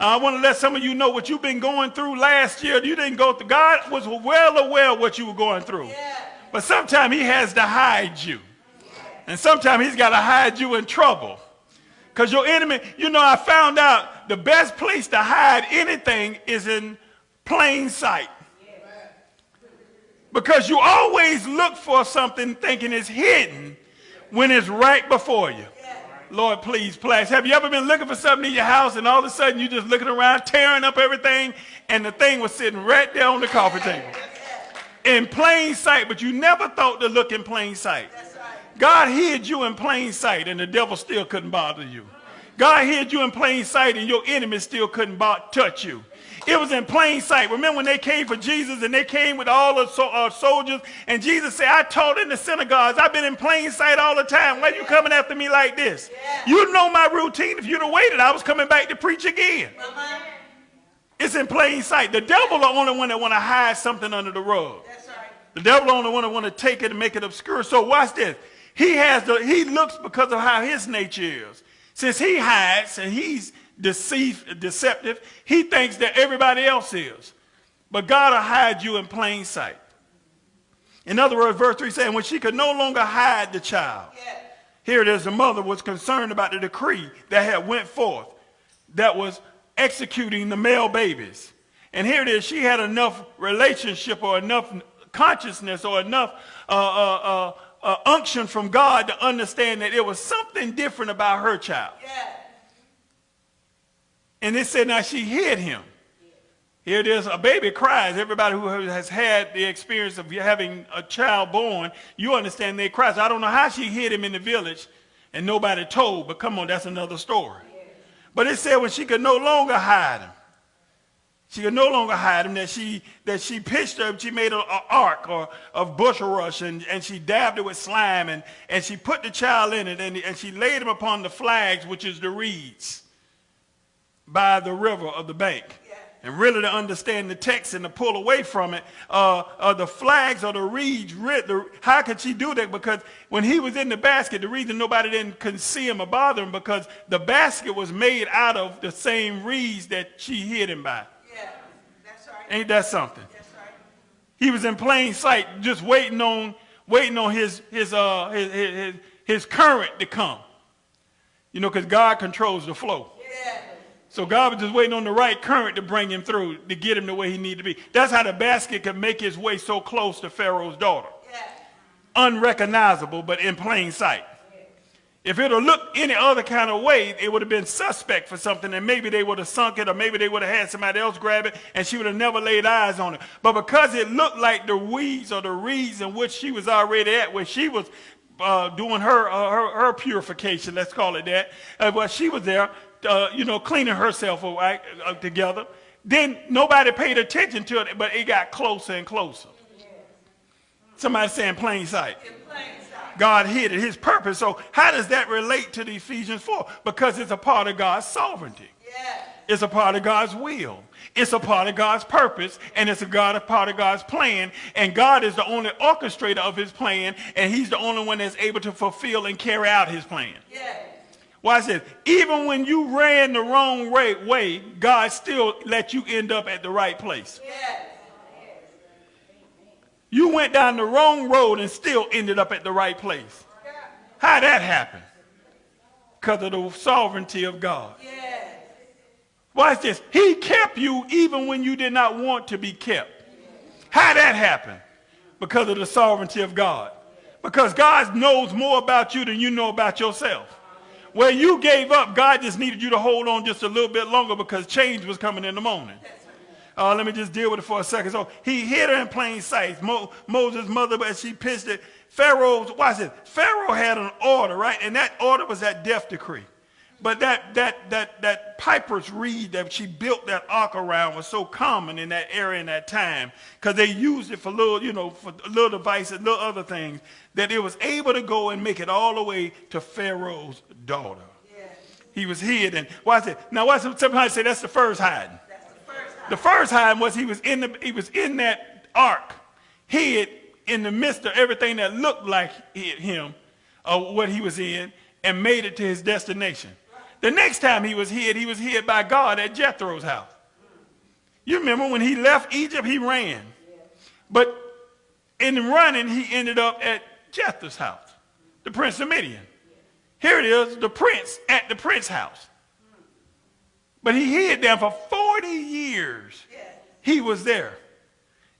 I want to let some of you know what you've been going through last year. You didn't go through. God was well aware of what you were going through. But sometimes he has to hide you. And sometimes he's got to hide you in trouble. Because your enemy, I found out the best place to hide anything is in plain sight. Because you always look for something thinking it's hidden when it's right before you. Lord, please, Platts. Have you ever been looking for something in your house and all of a sudden you just looking around, tearing up everything, and the thing was sitting right there on the coffee table? In plain sight, but you never thought to look in plain sight. God hid you in plain sight and the devil still couldn't bother you. God hid you in plain sight and your enemy still couldn't touch you. It was in plain sight. Remember when they came for Jesus and they came with all the soldiers, and Jesus said, I taught in the synagogues, I've been in plain sight all the time. Why are you coming after me like this? You know my routine. If you'd have waited, I was coming back to preach again. It's in plain sight. The devil the only one that want to hide something under the rug. The devil the only one that want to take it and make it obscure. So watch this. He looks because of how his nature is. Since he hides and he's deceptive, he thinks that everybody else is. But God will hide you in plain sight. In other words, verse 3 saying, when she could no longer hide the child. Here it is, the mother was concerned about the decree that had went forth that was executing the male babies. And here it is, she had enough relationship or enough consciousness or enough unction from God to understand that there was something different about her child. And it said now she hid him. Here it is, a baby cries. Everybody who has had the experience of having a child born, you understand they cry. So I don't know how she hid him in the village and nobody told, but come on, that's another story. But it said when she could no longer hide him, that she pitched her, she made an ark of bulrush and she dabbed it with slime and she put the child in it and she laid him upon the flags, which is the reeds, by the river of the bank. And really to understand the text and to pull away from it, the flags or the reeds, how could she do that? Because when he was in the basket, the reason nobody couldn't see him or bother him, because the basket was made out of the same reeds that she hid him by. That's right. Ain't that something? That's right. He was in plain sight, just waiting on his current to come. Because God controls the flow. So God was just waiting on the right current to bring him through, to get him the way he needed to be. That's how the basket could make its way so close to Pharaoh's daughter. Unrecognizable, but in plain sight. If it had looked any other kind of way, it would have been suspect for something, and maybe they would have sunk it, or maybe they would have had somebody else grab it, and she would have never laid eyes on it. But because it looked like the weeds or the reeds in which she was already at, where she was doing her purification, let's call it that, while she was there, cleaning herself together, then nobody paid attention to it, but it got closer and closer. Somebody saying plain sight. God hid it, his purpose. So how does that relate to the Ephesians 4? Because it's a part of God's sovereignty. It's a part of God's will. It's a part of God's purpose, and it's a part of God's plan. And God is the only orchestrator of his plan, and he's the only one that's able to fulfill and carry out his plan. Watch this. Even when you ran the wrong way, God still let you end up at the right place. You went down the wrong road and still ended up at the right place. How'd that happen? Because of the sovereignty of God. Watch this. He kept you even when you did not want to be kept. How'd that happen? Because of the sovereignty of God. Because God knows more about you than you know about yourself. Where you gave up, God just needed you to hold on just a little bit longer because change was coming in the morning. Let me just deal with it for a second. So he hid her in plain sight. Moses' mother, as she pitched it, watch this. Pharaoh had an order, right? And that order was that death decree. But that piper's reed that she built that ark around was so common in that area in that time, because they used it for little, for little devices, little other things, that it was able to go and make it all the way to Pharaoh's daughter. He was hid. And watch it. Now watch it. Somebody say that's the first hiding. The first hiding was he was in that ark, hid in the midst of everything that looked like him, or what he was in, and made it to his destination. The next time he was hid by God at Jethro's house. You remember when he left Egypt, he ran. But in running, he ended up at Jethro's house, the prince of Midian. Here it is, the prince at the prince's house. But he hid there for 40 years. He was there.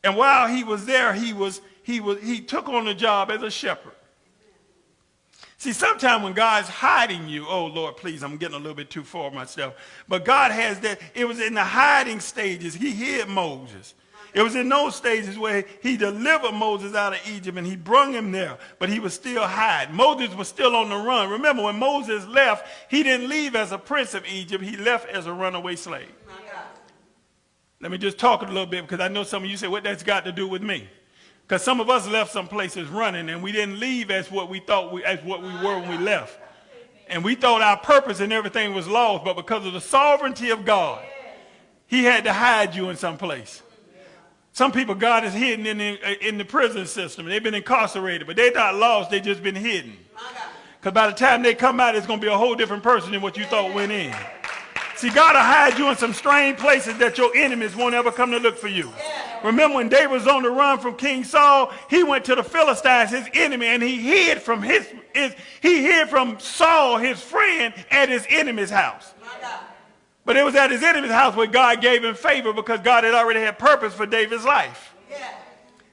And while he was there, he took on the job as a shepherd. See, sometimes when God's hiding you, oh, Lord, please, I'm getting a little bit too far myself. But God has that. It was in the hiding stages. He hid Moses. It was in those stages where he delivered Moses out of Egypt and he brought him there, but he was still hiding. Moses was still on the run. Remember, when Moses left, he didn't leave as a prince of Egypt. He left as a runaway slave. Let me just talk a little bit because I know some of you say, what that's got to do with me? Because some of us left some places running and we didn't leave as what we thought as what we were when we left. And we thought our purpose and everything was lost, but because of the sovereignty of God, he had to hide you in some place. Some people God is hidden in the prison system. They've been incarcerated, but they're not lost. They've just been hidden. Because by the time they come out, it's going to be a whole different person than what you thought went in. See, God will hide you in some strange places that your enemies won't ever come to look for you. Remember when David was on the run from King Saul, he went to the Philistines, his enemy, and he hid from Saul, his friend, at his enemy's house. But it was at his enemy's house where God gave him favor because God had already had purpose for David's life.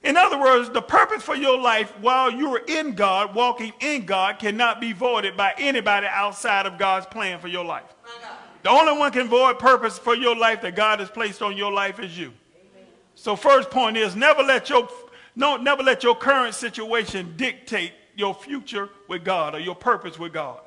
In other words, the purpose for your life while you are in God, walking in God, cannot be voided by anybody outside of God's plan for your life. The only one can void purpose for your life that God has placed on your life is you. So first point is never let your current situation dictate your future with God or your purpose with God.